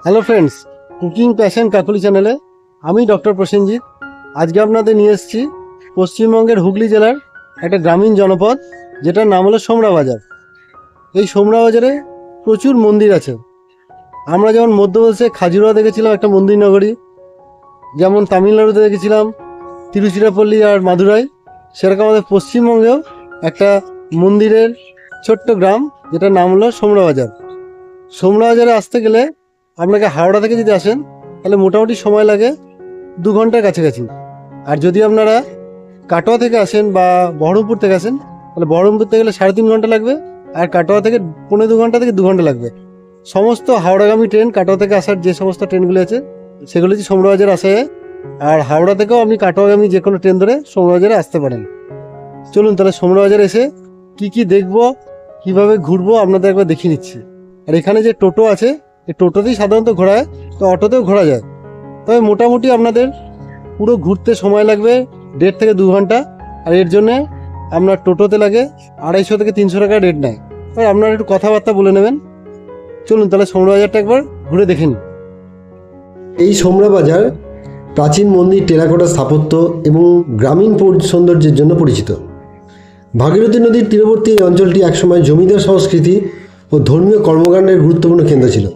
Hello friends, cooking passion Kakuli চ্যানেলে আমি doctor Prosenjit. আজকে আপনাদের নিয়ে এসেছি পশ্চিমবঙ্গের হুগলি জেলার একটা গ্রামীণ জনপদ, যেটার নাম হলো সোমরা বাজার। এই সোমরা বাজারে প্রচুর মন্দির আছে। আমরা যেমন মধ্যপ্রদেশে খাজুরা দেখেছিলাম একটা মন্দির নগরী, যেমন তামিলনাড়ুতে দেখেছিলাম তিরুচিরাপল্লী আর মাদুরাই, সেরকম আমাদের পশ্চিমবঙ্গেও একটা মন্দিরের ছোট্ট গ্রাম, যেটার নাম হলো সোমরা বাজার। সোমরা বাজারে আসতে গেলে আপনাকে হাওড়া থেকে যদি আসেন তাহলে মোটামুটি সময় লাগে 2 ঘন্টার কাছাকাছি। আর যদি আপনারা কাটোয়া থেকে আসেন বা বহরমপুর থেকে আসেন তাহলে বহরমপুর থেকে গেলে 3.5 ঘন্টা লাগবে, আর কাটোয়া থেকে 1.25 ঘন্টা থেকে 2 ঘন্টা লাগবে। সমস্ত হাওড়াগামী ট্রেন, কাটোয়া থেকে আসার যে সমস্ত ট্রেনগুলি আছে সেগুলো হচ্ছে সোমরা বাজার আসে। আর হাওড়া থেকেও আপনি কাটোয়াগামী যে কোনো ট্রেন ধরে সোমরা বাজারে আসতে পারেন। চলুন তাহলে সোমরা বাজারে এসে কি কি দেখবো, কিভাবে ঘুরবো আপনাদের একবার দেখিয়ে নিচ্ছি। আর এখানে যে টোটো আছে, এই টোটোতেই সাধারণত ঘোরায়, তো অটোতেও ঘোরা যায়। তবে মোটামুটি আপনাদের পুরো ঘুরতে সময় লাগবে 1.5 থেকে 2 ঘন্টা। আর এর জন্যে আপনার টোটোতে লাগে 250 থেকে 300 টাকা রেট নেয়। তবে আপনারা একটু কথাবার্তা বলে নেবেন। চলুন তাহলে সোমরা বাজারটা একবার ঘুরে দেখে নিন। এই সোমরা বাজার প্রাচীন মন্দির, টেরাকোটা স্থাপত্য এবং গ্রামীণ সৌন্দর্যের জন্য পরিচিত। ভাগীরথী নদীর তীরবর্তী এই অঞ্চলটি একসময় জমিদার সংস্কৃতি ও ধর্মীয় কর্মকাণ্ডের গুরুত্বপূর্ণ কেন্দ্র ছিল।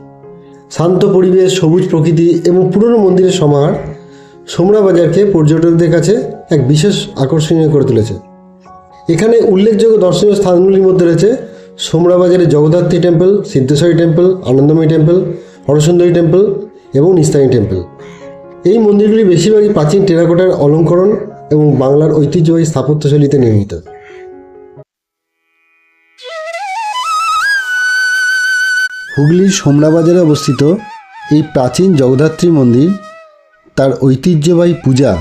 শান্ত পরিবেশ, সবুজ প্রকৃতি এবং পুরনো মন্দিরের সমাহার সোমরা বাজারকে পর্যটকদের কাছে এক বিশেষ আকর্ষণীয় করে তুলেছে। এখানে উল্লেখযোগ্য দর্শনীয় স্থানগুলির মধ্যে রয়েছে সোমরা বাজারের জগদ্ধাত্রী টেম্পল, সিদ্ধেশ্বরী টেম্পল, আনন্দময়ী টেম্পল, হরসুন্দরী টেম্পল এবং নিস্তারিণী টেম্পল। এই মন্দিরগুলি বেশিরভাগই প্রাচীন টেরাকোটার অলঙ্করণ এবং বাংলার ঐতিহ্যবাহী স্থাপত্যশৈলীতে নির্মিত। হুগলির সোমরা বাজারে অবস্থিত এই প্রাচীন জগদ্ধাত্রী মন্দির তার ঐতিহ্যবাহী পূজা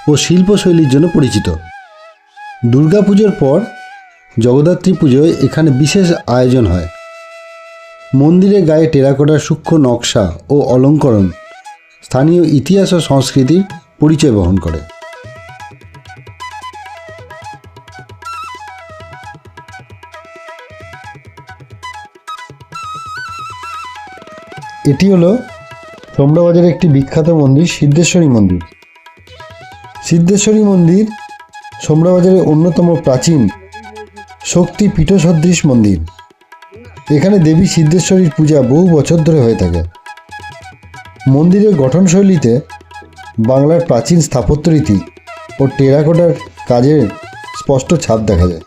ও শিল্পশৈলীর জন্য পরিচিত। দুর্গাপুজোর পর জগদ্ধাত্রী পুজোয় এখানে বিশেষ আয়োজন হয়। মন্দিরের গায়ে টেরাকোটার সূক্ষ্ম নকশা ও অলঙ্করণ স্থানীয় ইতিহাস ও সংস্কৃতির পরিচয় বহন করে। এটি হলো সোমরা বাজারের একটি বিখ্যাত মন্দির, সিদ্ধেশ্বরী মন্দির। সিদ্ধেশ্বরী মন্দির সোমরা বাজারের অন্যতম প্রাচীন শক্তি পীঠসদৃশ মন্দির। এখানে দেবী সিদ্ধেশ্বরীর পূজা বহু বছর ধরে হয়ে থাকে। মন্দিরের গঠনশৈলীতে বাংলার প্রাচীন স্থাপত্যরীতি ও টেরাকোটার কাজের স্পষ্ট ছাপ দেখা যায়।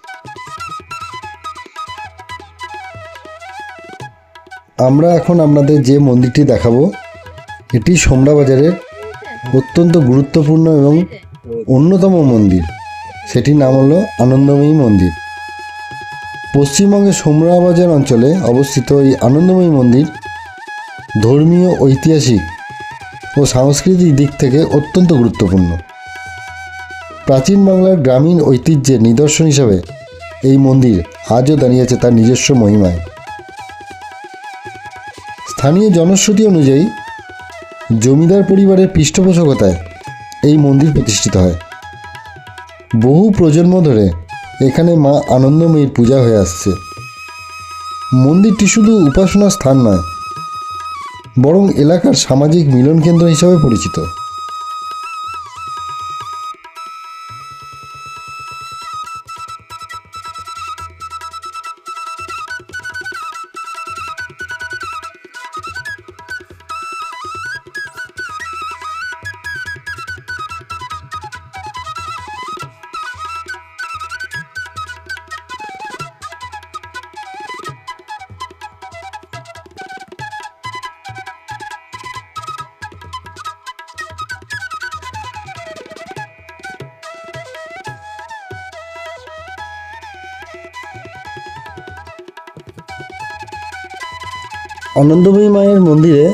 আমরা এখন আপনাদের যে মন্দিরটি দেখাবো এটি সোমরা বাজারের অত্যন্ত গুরুত্বপূর্ণ এবং অন্যতম মন্দির। সেটির নাম হলো আনন্দময়ী মন্দির। পশ্চিমবঙ্গের সোমরা বাজার অঞ্চলে অবস্থিত এই আনন্দময়ী মন্দির ধর্মীয়, ঐতিহাসিক ও সাংস্কৃতিক দিক থেকে অত্যন্ত গুরুত্বপূর্ণ। প্রাচীন বাংলার গ্রামীণ ঐতিহ্যের নিদর্শন হিসাবে এই মন্দির আজও দাঁড়িয়েছে তার নিজস্ব মহিমায়। স্থানীয় জনশ্রুতি অনুযায়ী জমিদার পরিবারের পৃষ্ঠপোষকতায় এই মন্দির প্রতিষ্ঠিত হয়। বহু প্রজন্ম ধরে এখানে মা আনন্দময়ীর পূজা হয়ে আসছে। মন্দিরটি শুধু উপাসনার স্থান নয়, বরং এলাকার সামাজিক মিলন কেন্দ্র হিসাবে পরিচিত। আনন্দময়ী মায়ের মন্দিরে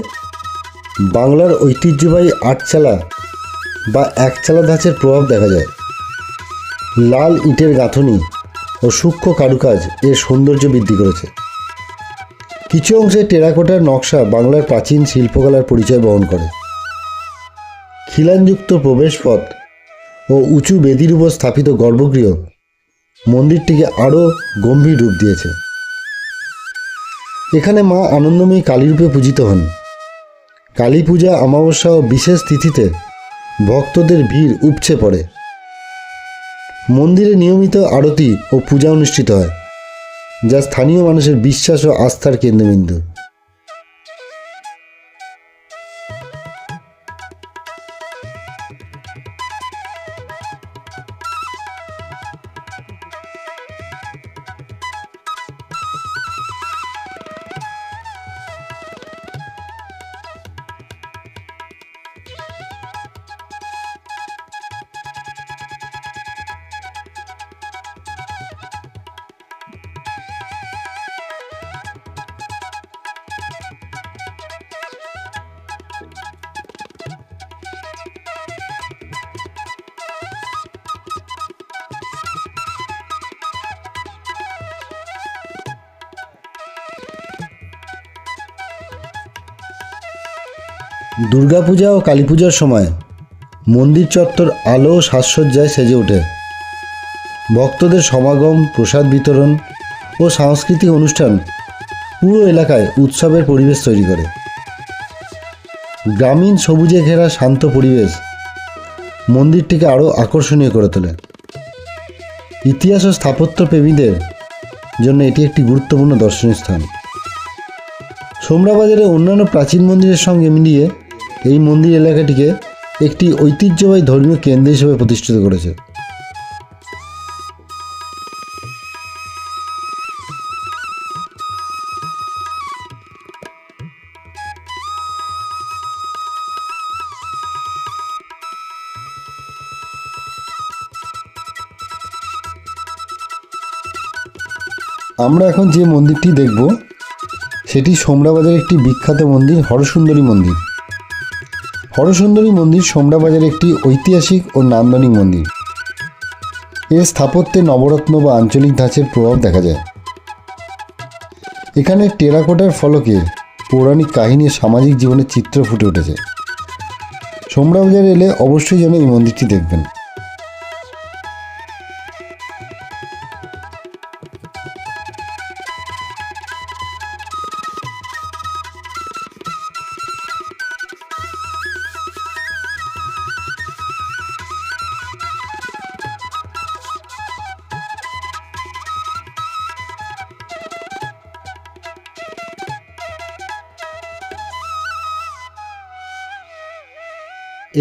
বাংলার ঐতিহ্যবাহী আটচালা বা একচালা ধাঁচের প্রভাব দেখা যায়। লাল ইটের গাঁথনি ও সূক্ষ্ম কারুকাজ এর সৌন্দর্য বৃদ্ধি করেছে। কিছু অংশে টেরাকোটার নকশা বাংলার প্রাচীন শিল্পকলার পরিচয় বহন করে। খিলানযুক্ত প্রবেশপথ ও উঁচু বেদির উপর স্থাপিত গর্ভগৃহ মন্দিরটিকে আরও গম্ভীর রূপ দিয়েছে। এখানে মা আনন্দময়ী কালী রূপে পূজিত হন। কালী পূজা, অমাবস্যা ও বিশেষ তিথিতে ভক্তদের ভিড় উপচে পড়ে। মন্দিরে নিয়মিত আরতি ও পূজা অনুষ্ঠিত হয়, যা স্থানীয় মানুষের বিশ্বাস ও আস্থার কেন্দ্রবিন্দু। দুর্গাপূজা ও কালী পূজার সময় মন্দির চত্বর আলো ও সাজসজ্জায় সেজে ওঠে। ভক্তদের সমাগম, প্রসাদ বিতরণ ও সাংস্কৃতিক অনুষ্ঠান পুরো এলাকায় উৎসবের পরিবেশ তৈরি করে। গ্রামীণ সবুজে ঘেরা শান্ত পরিবেশ মন্দিরটিকে আরও আকর্ষণীয় করে তোলে। ইতিহাস ও স্থাপত্য প্রেমীদের জন্য এটি একটি গুরুত্বপূর্ণ দর্শনীয় স্থান। সোমরা বাজারে অন্যান্য প্রাচীন মন্দিরের সঙ্গে মিলিয়ে এই মন্দির এলাকাটিকে একটি ঐতিহ্যবাহী ধর্মীয় কেন্দ্র হিসেবে প্রতিষ্ঠিত করেছে। আমরা এখন যে মন্দিরটি দেখব সেটি সোমরা বাজারের একটি বিখ্যাত মন্দির, হরসুন্দরী মন্দির। হরসুন্দরী মন্দির সোমরা বাজারের একটি ঐতিহাসিক ও নান্দনিক মন্দির। এর স্থাপত্যে নবরত্ন বা আঞ্চলিক ধাঁচের প্রভাব দেখা যায়। এখানে টেরাকোটার ফলকে পৌরাণিক কাহিনী ও সামাজিক জীবনের চিত্র ফুটে উঠেছে। সোমরা বাজারে এলে অবশ্যই যেন এই মন্দিরটি দেখবেন।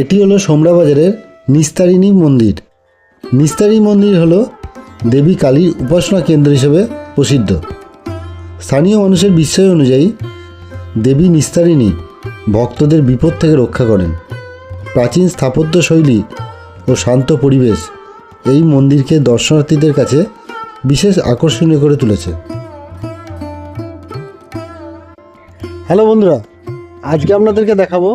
এটি হলো সোমরা বাজারের নিস্তারিণী মন্দির। নিস্তারিণী মন্দির হলো দেবী কালীর উপাসনা কেন্দ্র হিসেবে প্রসিদ্ধ। স্থানীয় মানুষের বিশ্বাস অনুযায়ী দেবী নিস্তারিণী ভক্তদের বিপদ থেকে রক্ষা করেন। প্রাচীন স্থাপত্য শৈলী ও শান্ত পরিবেশ এই মন্দিরকে দর্শনার্থীদের কাছে বিশেষ আকর্ষণীয় করে তুলেছে। হ্যালো বন্ধুরা, আজকে আপনাদেরকে দেখাবো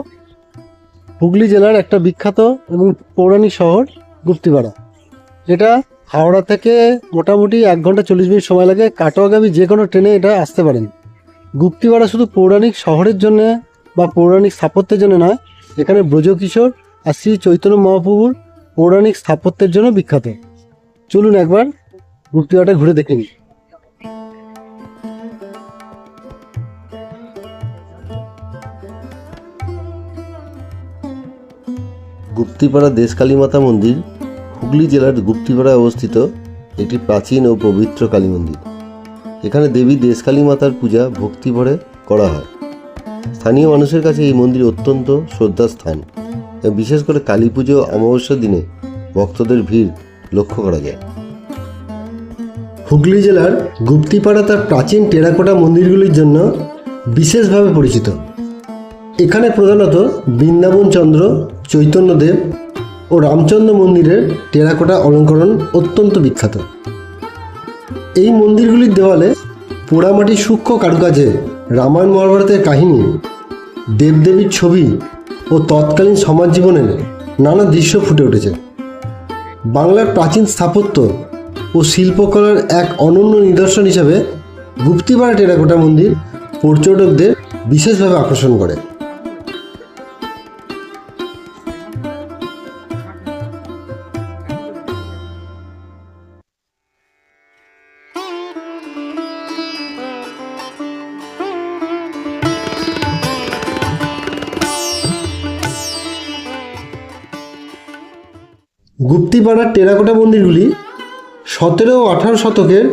হুগলি জেলার একটা বিখ্যাত এবং পৌরাণিক শহর গুপ্তিপাড়া, যেটা হাওড়া থেকে মোটামুটি 1 ঘন্টা 40 মিনিট সময় লাগে। কাটোয়াগামী যে কোনো ট্রেনে এটা আসতে পারেন। গুপ্তিপাড়া শুধু পৌরাণিক শহরের জন্য বা পৌরাণিক স্থাপত্যের জন্য নয়, এখানে ব্রজকিশোর আর শ্রী চৈতন্য মহাপ্রভুর পৌরাণিক স্থাপত্যের জন্য বিখ্যাত। চলুন একবার গুপ্তিপাড়াটা ঘুরে দেখে নিই। গুপ্তিপাড়া দেশকালী মাতা মন্দির হুগলি জেলার গুপ্তিপাড়ায় অবস্থিত একটি প্রাচীন ও পবিত্র কালী মন্দির। এখানে দেবী দেশকালী মাতার পূজা ভক্তিভরে করা হয়। স্থানীয় মানুষের কাছে এই মন্দির অত্যন্ত শ্রদ্ধার স্থান এবং বিশেষ করে কালী পুজো ও অমাবস্যার দিনে ভক্তদের ভিড় লক্ষ্য করা যায়। হুগলি জেলার গুপ্তিপাড়া তার প্রাচীন টেরাকোটা মন্দিরগুলির জন্য বিশেষভাবে পরিচিত। এখানে প্রধানত বৃন্দাবন চন্দ্র, চৈতন্যদেব ও রামচন্দ্র মন্দিরের টেরাকোটা অলঙ্করণ অত্যন্ত বিখ্যাত। এই মন্দিরগুলির দেওয়ালে পোড়ামাটির সূক্ষ্ম কারুকাজে রামায়ণ মহাভারতের কাহিনী, দেবদেবীর ছবি ও তৎকালীন সমাজ জীবনের নানা দৃশ্য ফুটে উঠেছে। বাংলার প্রাচীন স্থাপত্য ও শিল্পকলার এক অনন্য নিদর্শন হিসাবে গুপ্তিপাড়া টেরাকোটা মন্দির পর্যটকদের বিশেষভাবে আকর্ষণ করে। গুপ্তিপাড়ার টেরাকোটা মন্দিরগুলি 17 ও 18 শতকের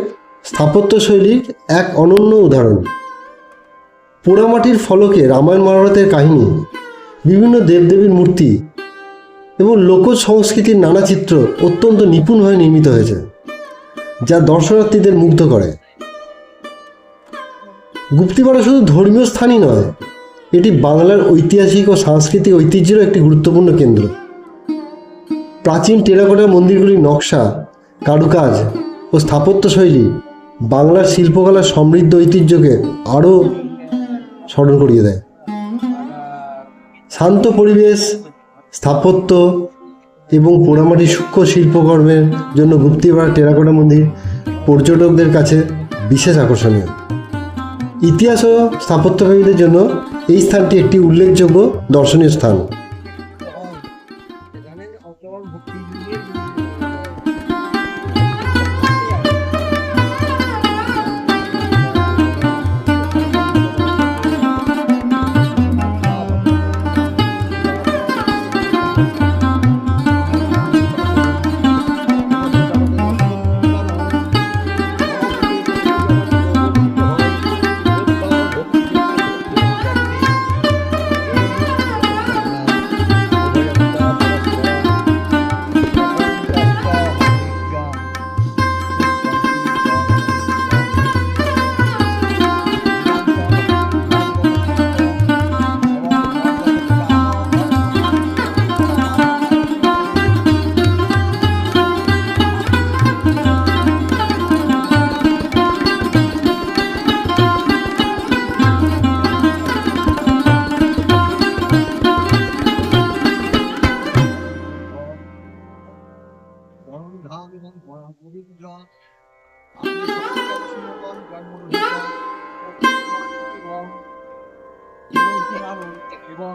স্থাপত্যশৈলীর এক অনন্য উদাহরণ। পোড়ামাটির ফলকে রামায়ণ মহাভারতের কাহিনী, বিভিন্ন দেবদেবীর মূর্তি এবং লোকজ সংস্কৃতির নানা চিত্র অত্যন্ত নিপুণভাবে নির্মিত হয়েছে, যা দর্শনার্থীদের মুগ্ধ করে। গুপ্তিপাড়া শুধু ধর্মীয় স্থানই নয়, এটি বাংলার ঐতিহাসিক ও সাংস্কৃতিক ঐতিহ্যেরও একটি গুরুত্বপূর্ণ কেন্দ্র। প্রাচীন টেরাকোটা মন্দিরগুলির নকশা, কারুকাজ ও স্থাপত্যশৈলী বাংলার শিল্পকলার সমৃদ্ধ ঐতিহ্যকে আরও স্মরণ করিয়ে দেয়। শান্ত পরিবেশ, স্থাপত্য এবং পোড়ামাটির সূক্ষ্ম শিল্পকর্মের জন্য গুপ্তিপাড়া টেরাকোটা মন্দির পর্যটকদের কাছে বিশেষ আকর্ষণীয়। ইতিহাস ও স্থাপত্যপ্রেমীদের জন্য এই স্থানটি একটি উল্লেখযোগ্য দর্শনীয় স্থান। এবং